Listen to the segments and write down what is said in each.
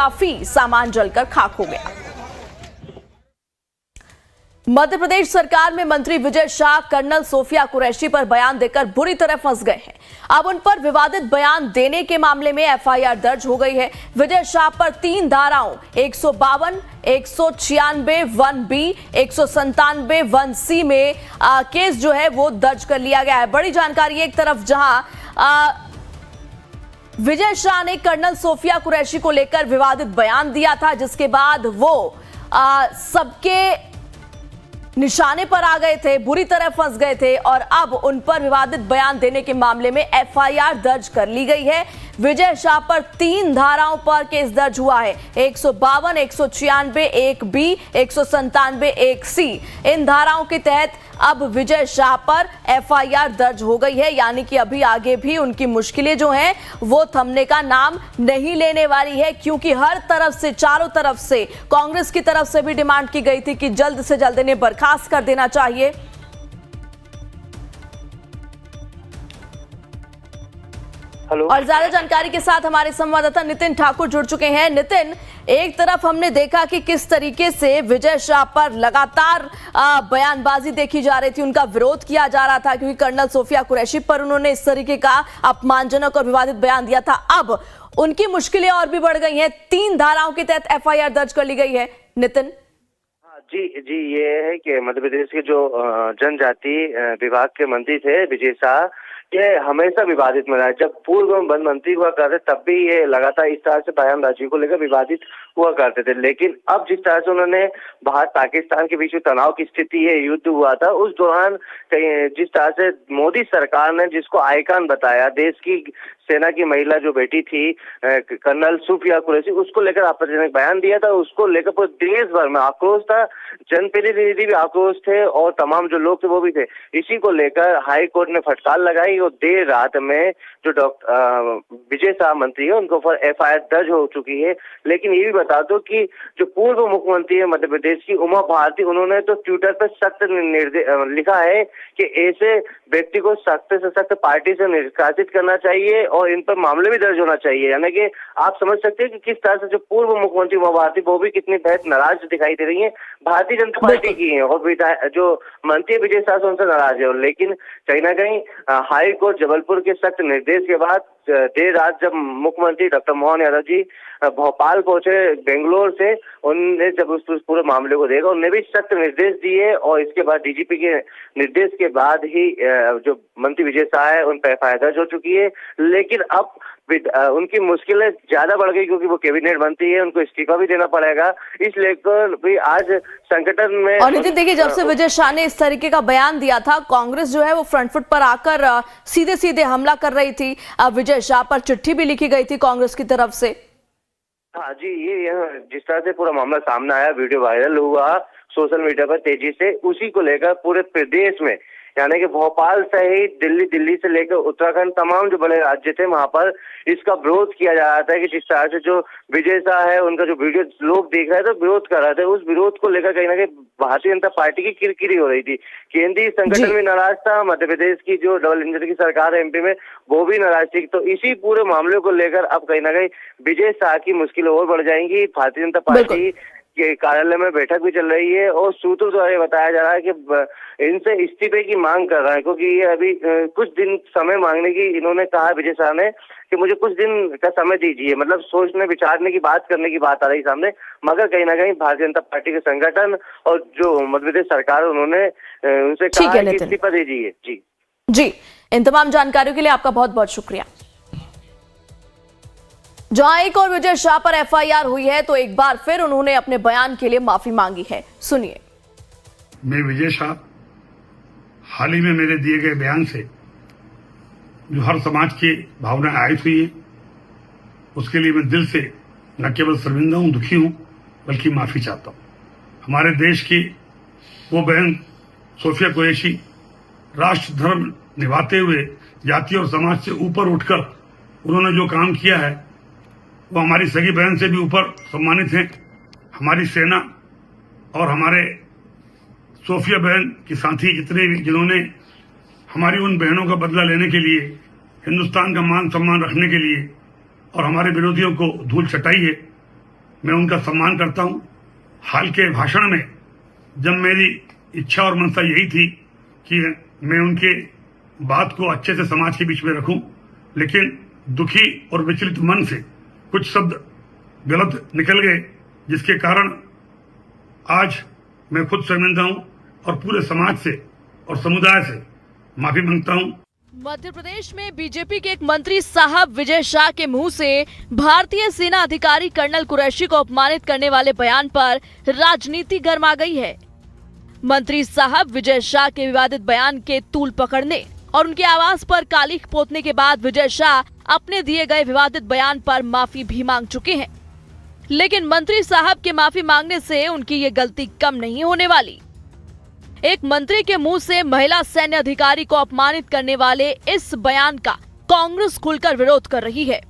काफी सामान जलकर खाक हो गया। मध्य प्रदेश सरकार में मंत्री विजय शाह कर्नल सोफिया कुरैशी पर बयान देकर बुरी तरह फंस गए हैं। अब उन पर विवादित बयान देने के मामले में एफआईआर दर्ज हो गई है। विजय शाह पर 3 धाराओं 152, 196 1B, 197 1C में केस जो है वो दर्ज कर लिया गया है। बड़ी जानकारी एक तरफ जहां विजय शाह ने कर्नल सोफिया कुरैशी को लेकर विवादित बयान दिया था, जिसके बाद वो सबके निशाने पर आ गए थे, बुरी तरह फंस गए थे और अब उन पर विवादित बयान देने के मामले में एफआईआर दर्ज कर ली गई है। विजय शाह पर 3 धाराओं पर केस दर्ज हुआ है, 152, 196 1B, 197 1C। इन धाराओं के तहत अब विजय शाह पर एफआईआर दर्ज हो गई है, यानी कि अभी आगे भी उनकी मुश्किलें जो हैं वो थमने का नाम नहीं लेने वाली है, क्योंकि हर तरफ से, चारों तरफ से, कांग्रेस की तरफ से भी डिमांड की गई थी कि जल्द से जल्द इन्हें बर्खास्त कर देना चाहिए। और ज्यादा जानकारी के साथ हमारे संवाददाता नितिन ठाकुर जुड़ चुके हैं। नितिन, एक तरफ हमने देखा कि किस तरीके से विजय शाह पर लगातार बयानबाजी देखी जा रही थी, उनका विरोध किया जा रहा था क्योंकि कर्नल सोफिया कुरैशी पर उन्होंने इस तरीके का अपमानजनक और विवादित बयान दिया था। अब उनकी मुश्किलें और भी बढ़ गई हैं, 3 धाराओं के तहत एफआईआर दर्ज कर ली गई है। नितिन जी, ये है कि मध्य प्रदेश के जो जनजाति विभाग के मंत्री थे विजय शाह, ये हमेशा विवादित में रहा है। जब पूर्व वन मंत्री हुआ करते तब भी ये लगातार इस तरह से बयानबाजी को लेकर विवादित हुआ करते थे, लेकिन अब जिस तरह से उन्होंने भारत पाकिस्तान के बीच में तनाव की स्थिति है, युद्ध हुआ था, उस दौरान जिस तरह से मोदी सरकार ने जिसको आइकन बताया, देश की सेना की महिला जो बेटी थी कर्नल सोफिया कुरैशी, उसको लेकर आपत्तिजनक बयान दिया था, उसको लेकर पूरे देश भर में आक्रोश था, जनप्रतिनिधि भी आक्रोश थे और तमाम जो लोग थे वो भी थे। इसी को लेकर हाई कोर्ट ने फटकार लगाई और देर रात में जो विजय शाह मंत्री है उनको पर एफआईआर दर्ज हो चुकी है। लेकिन ये भी बता दो कि जो पूर्व मुख्यमंत्री है मध्य प्रदेश की उमा भारती, उन्होंने तो ट्विटर पर सख्त लिखा है कि ऐसे व्यक्ति को सख्त से सख्त पार्टी से निष्कासित करना चाहिए और इन पर मामले भी दर्ज होना चाहिए। यानी कि आप समझ सकते हैं कि किस तरह से जो पूर्व मुख्यमंत्री उमा भारती वो भी कितनी बेहद नाराज दिखाई दे रही है, भारतीय जनता पार्टी की है और जो मंत्री विजय शाह उनसे नाराज है। लेकिन कहीं ना कहीं हाई कोर्ट जबलपुर के सख्त निर्देश के बाद देर रात जब मुख्यमंत्री डॉक्टर मोहन यादव जी भोपाल पहुंचे बेंगलोर से, उन्होंने जब उस पूरे मामले को देखा, उन्होंने भी सख्त निर्देश दिए और इसके बाद डीजीपी के निर्देश के बाद ही जो मंत्री विजय शाह है उन पर एफआईआर दर्ज हो चुकी है। लेकिन अब उनकी मुश्किलें ज्यादा बढ़ गई क्योंकि वो कैबिनेट मंत्री है, उनको इस्तीफा भी देना पड़ेगा, इसलिए भी आज संकटन में। और नितिन देखिए, जब से विजय शाह ने इस तरीके का बयान दिया था, कांग्रेस जो है वो फ्रंट फुट पर आकर सीधे सीधे हमला कर रही थी। विजय शाह पर चिट्ठी भी लिखी गई थी कांग्रेस की तरफ से। हाँ जी, ये जिस तरह से पूरा मामला सामने आया, वीडियो वायरल हुआ सोशल मीडिया पर तेजी से, उसी को लेकर पूरे प्रदेश में यानी कि भोपाल सहित दिल्ली से लेकर उत्तराखंड तमाम जो बड़े राज्य थे वहां पर इसका विरोध किया जा रहा था कि जिस तरह से जो विजय शाह है उनका जो वीडियो लोग देख रहे थे, विरोध कर रहे थे, उस विरोध को लेकर कहीं ना कहीं भारतीय जनता पार्टी की किरकिरी हो रही थी। केंद्रीय संगठन भी नाराज था, मध्य प्रदेश की जो डबल इंजन की सरकार है एमपी में वो भी नाराज थी। तो इसी पूरे मामले को लेकर अब कहीं ना कहीं विजय शाह की मुश्किल और बढ़ जाएंगी। भारतीय जनता पार्टी के कार्यालय में बैठक भी चल रही है और सूत्रों द्वारा बताया जा रहा है कि इनसे इस्तीफे की मांग कर रहा है, क्योंकि ये अभी कुछ दिन समय मांगने की इन्होंने कहा विजय शाह ने कि मुझे कुछ दिन का समय दीजिए, मतलब सोचने विचारने की बात करने की बात आ रही सामने। मगर कहीं ना कहीं भारतीय जनता पार्टी के संगठन और जो मध्य प्रदेश सरकार उन्होंने उनसे कहा कि इस्तीफा दीजिए। जी, इन तमाम जानकारियों के लिए आपका बहुत बहुत शुक्रिया। जहां एक और विजय शाह पर एफआईआर हुई है तो एक बार फिर उन्होंने अपने बयान के लिए माफी मांगी है, सुनिए। मैं विजय शाह हाल ही में मेरे दिए गए बयान से जो हर समाज की भावनाएं आहत हुई है उसके लिए मैं दिल से न केवल शर्मिंदा हूं, दुखी हूं, बल्कि माफी चाहता हूं। हमारे देश की वो बहन सोफिया कुरैशी राष्ट्र धर्म निभाते हुए जाति और समाज से ऊपर उठकर उन्होंने जो काम किया है वो हमारी सगी बहन से भी ऊपर सम्मानित हैं। हमारी सेना और हमारे सोफिया बहन के साथी जितने भी जिन्होंने हमारी उन बहनों का बदला लेने के लिए, हिंदुस्तान का मान सम्मान रखने के लिए और हमारे विरोधियों को धूल चटाई है, मैं उनका सम्मान करता हूं। हाल के भाषण में जब मेरी इच्छा और मनसा यही थी कि मैं उनके बात को अच्छे से समाज के बीच में रखूं, लेकिन दुखी और विचलित मन से कुछ शब्द गलत निकल गए, जिसके कारण आज मैं खुद शर्मिंदा हूं और पूरे समाज से और समुदाय से माफी मांगता हूं। मध्य प्रदेश में बीजेपी के एक मंत्री साहब विजय शाह के मुंह से भारतीय सेना अधिकारी कर्नल कुरैशी को अपमानित करने वाले बयान पर राजनीति गर्मा गई है। मंत्री साहब विजय शाह के विवादित बयान के तूल पकड़ने और उनके आवास पर कालिख पोतने के बाद विजय शाह अपने दिए गए विवादित बयान पर माफी भी मांग चुके हैं, लेकिन मंत्री साहब के माफी मांगने से उनकी ये गलती कम नहीं होने वाली। एक मंत्री के मुंह से महिला सैन्य अधिकारी को अपमानित करने वाले इस बयान का कांग्रेस खुलकर विरोध कर रही है।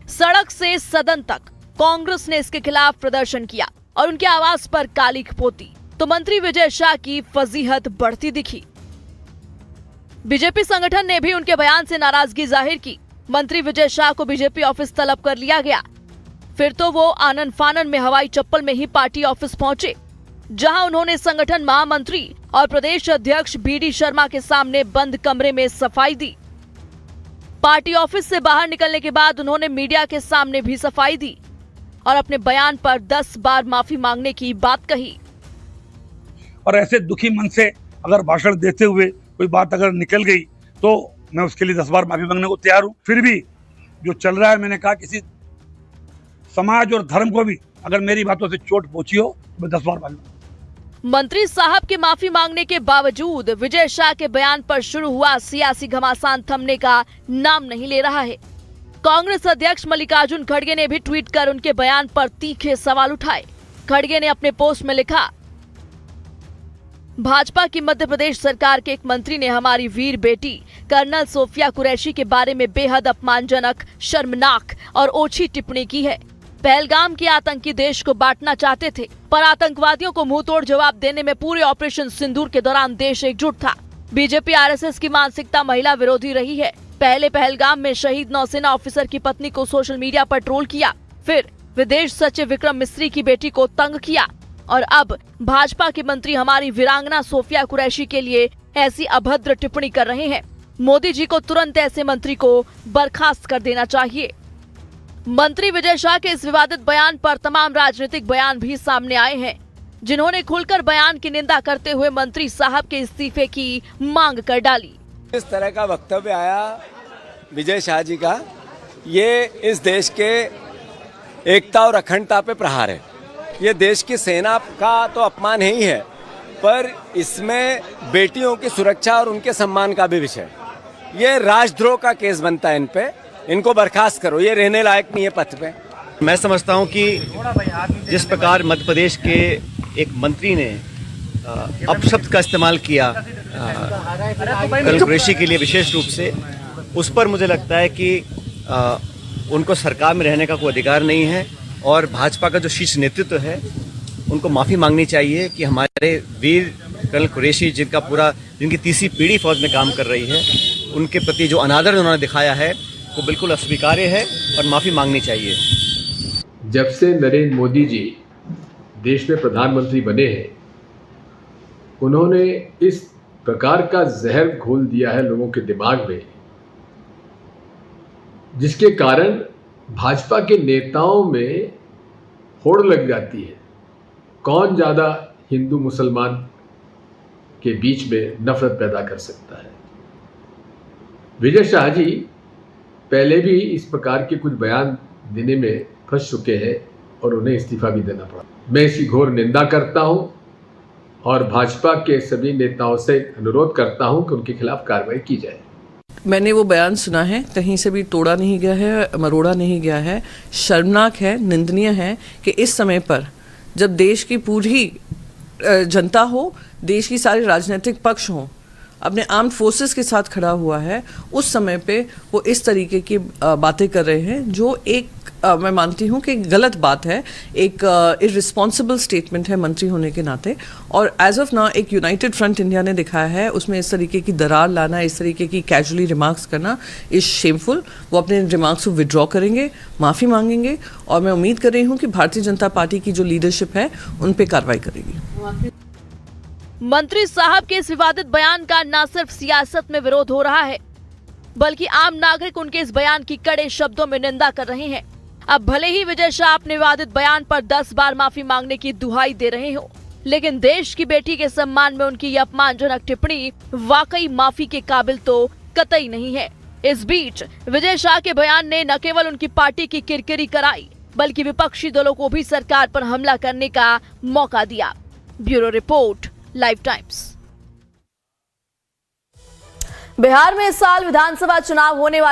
सड़क से सदन तक कांग्रेस ने इसके खिलाफ प्रदर्शन किया और उनके आवास पर कालिख पोती, तो मंत्री विजय शाह की फजीहत बढ़ती दिखी। बीजेपी संगठन ने भी उनके बयान से नाराजगी जाहिर की। मंत्री विजय शाह को बीजेपी ऑफिस तलब कर लिया गया। फिर तो वो आनन फानन में हवाई चप्पल में ही पार्टी ऑफिस पहुंचे, जहां उन्होंने संगठन महामंत्री और प्रदेश अध्यक्ष बीडी शर्मा के सामने बंद कमरे में सफाई दी। पार्टी ऑफिस से बाहर निकलने के बाद उन्होंने मीडिया के सामने भी सफाई दी और अपने बयान पर 10 बार माफी मांगने की बात कही। और ऐसे दुखी मन से अगर भाषण देते हुए कोई बात अगर निकल गई तो मैं उसके लिए 10 बार माफी मांगने को तैयार हूं। फिर भी जो चल रहा है, मैंने कहा किसी समाज और धर्म को भी अगर मेरी बातों से चोट पहुंची हो तो मैं 10 बार माफी मांगूंगा। मंत्री साहब के माफी मांगने के बावजूद विजय शाह के बयान पर शुरू हुआ सियासी घमासान थमने का नाम नहीं ले रहा है। कांग्रेस अध्यक्ष मल्लिकार्जुन खड़गे ने भी ट्वीट कर उनके बयान पर तीखे सवाल उठाए। खड़गे ने अपने पोस्ट में लिखा, भाजपा की मध्य प्रदेश सरकार के एक मंत्री ने हमारी वीर बेटी कर्नल सोफिया कुरैशी के बारे में बेहद अपमानजनक, शर्मनाक और ओछी टिप्पणी की है। पहलगाम के आतंकी देश को बांटना चाहते थे, पर आतंकवादियों को मुंहतोड़ जवाब देने में पूरे ऑपरेशन सिंदूर के दौरान देश एकजुट था। बीजेपी आरएसएस की मानसिकता महिला विरोधी रही है। पहले पहलगाम में शहीद नौसेना ऑफिसर की पत्नी को सोशल मीडिया पर ट्रोल किया, फिर विदेश सचिव विक्रम मिस्री की बेटी को तंग किया और अब भाजपा के मंत्री हमारी वीरांगना सोफिया कुरैशी के लिए ऐसी अभद्र टिप्पणी कर रहे हैं। मोदी जी को तुरंत ऐसे मंत्री को बर्खास्त कर देना चाहिए। मंत्री विजय शाह के इस विवादित बयान पर तमाम राजनीतिक बयान भी सामने आए हैं, जिन्होंने खुलकर बयान की निंदा करते हुए मंत्री साहब के इस्तीफे की मांग कर डाली। इस तरह का वक्तव्य आया विजय शाह जी का, ये इस देश के एकता और अखंडता पे प्रहार है। ये देश की सेना का तो अपमान ही है, पर इसमें बेटियों की सुरक्षा और उनके सम्मान का भी विषय। ये राजद्रोह का केस बनता है इन पे। इनको बर्खास्त करो, ये रहने लायक नहीं है पद पे। मैं समझता हूं कि जिस प्रकार मध्य प्रदेश के एक मंत्री ने अपशब्द का इस्तेमाल किया कर्नल कुरैशी के लिए विशेष रूप से, उस पर मुझे लगता है कि उनको सरकार में रहने का कोई अधिकार नहीं है और भाजपा का जो शीर्ष नेतृत्व है उनको माफ़ी मांगनी चाहिए कि हमारे वीर कर्नल कुरैशी जिनकी तीसरी पीढ़ी फौज में काम कर रही है, उनके प्रति जो अनादर उन्होंने दिखाया है वो बिल्कुल अस्वीकार्य है और माफ़ी मांगनी चाहिए। जब से नरेंद्र मोदी जी देश में प्रधानमंत्री बने हैं, उन्होंने इस प्रकार का जहर घोल दिया है लोगों के दिमाग में, जिसके कारण भाजपा के नेताओं में होड़ लग जाती है। कौन ज़्यादा हिंदू मुसलमान के बीच में नफरत पैदा कर सकता है। विजय शाह जी पहले भी इस प्रकार के कुछ बयान देने में फंस चुके हैं और उन्हें इस्तीफा भी देना पड़ा। मैं इसकी घोर निंदा करता हूं और भाजपा के सभी नेताओं से अनुरोध करता हूं कि उनके खिलाफ कार्रवाई की जाए। मैंने वो बयान सुना है, कहीं से भी तोड़ा नहीं गया है, मरोड़ा नहीं गया है। शर्मनाक है, निंदनीय है कि इस समय पर जब देश की पूरी जनता हो, देश की सारे राजनीतिक पक्ष हों, अपने आर्म्ड फोर्सेस के साथ खड़ा हुआ है, उस समय पे वो इस तरीके की बातें कर रहे हैं जो एक मैं मानती हूँ कि गलत बात है, एक इररिस्पॉन्सिबल स्टेटमेंट है मंत्री होने के नाते। और एज ऑफ नाउ एक यूनाइटेड फ्रंट इंडिया ने दिखाया है, उसमें इस तरीके की दरार लाना, इस तरीके की कैजुअली रिमार्क्स करना इज शेमफुल। वो अपने रिमार्क्स को विड्रॉ करेंगे, माफ़ी मांगेंगे, और मैं उम्मीद कर रही हूँ कि भारतीय जनता पार्टी की जो लीडरशिप है उन पे कार्रवाई करेगी। मंत्री साहब के इस विवादित बयान का न सिर्फ सियासत में विरोध हो रहा है, बल्कि आम नागरिक उनके इस बयान की कड़े शब्दों में निंदा कर रहे हैं। अब भले ही विजय शाह अपने विवादित बयान पर 10 बार माफी मांगने की दुहाई दे रहे हो, लेकिन देश की बेटी के सम्मान में उनकी यह अपमानजनक टिप्पणी वाकई माफी के काबिल तो कतई नहीं है। इस बीच विजय शाह के बयान ने न केवल उनकी पार्टी की किरकिरी कराई, बल्कि विपक्षी दलों को भी सरकार पर हमला करने का मौका दिया। Bureau report, live times. Bihar में इस साल विधानसभा चुनाव होने वाले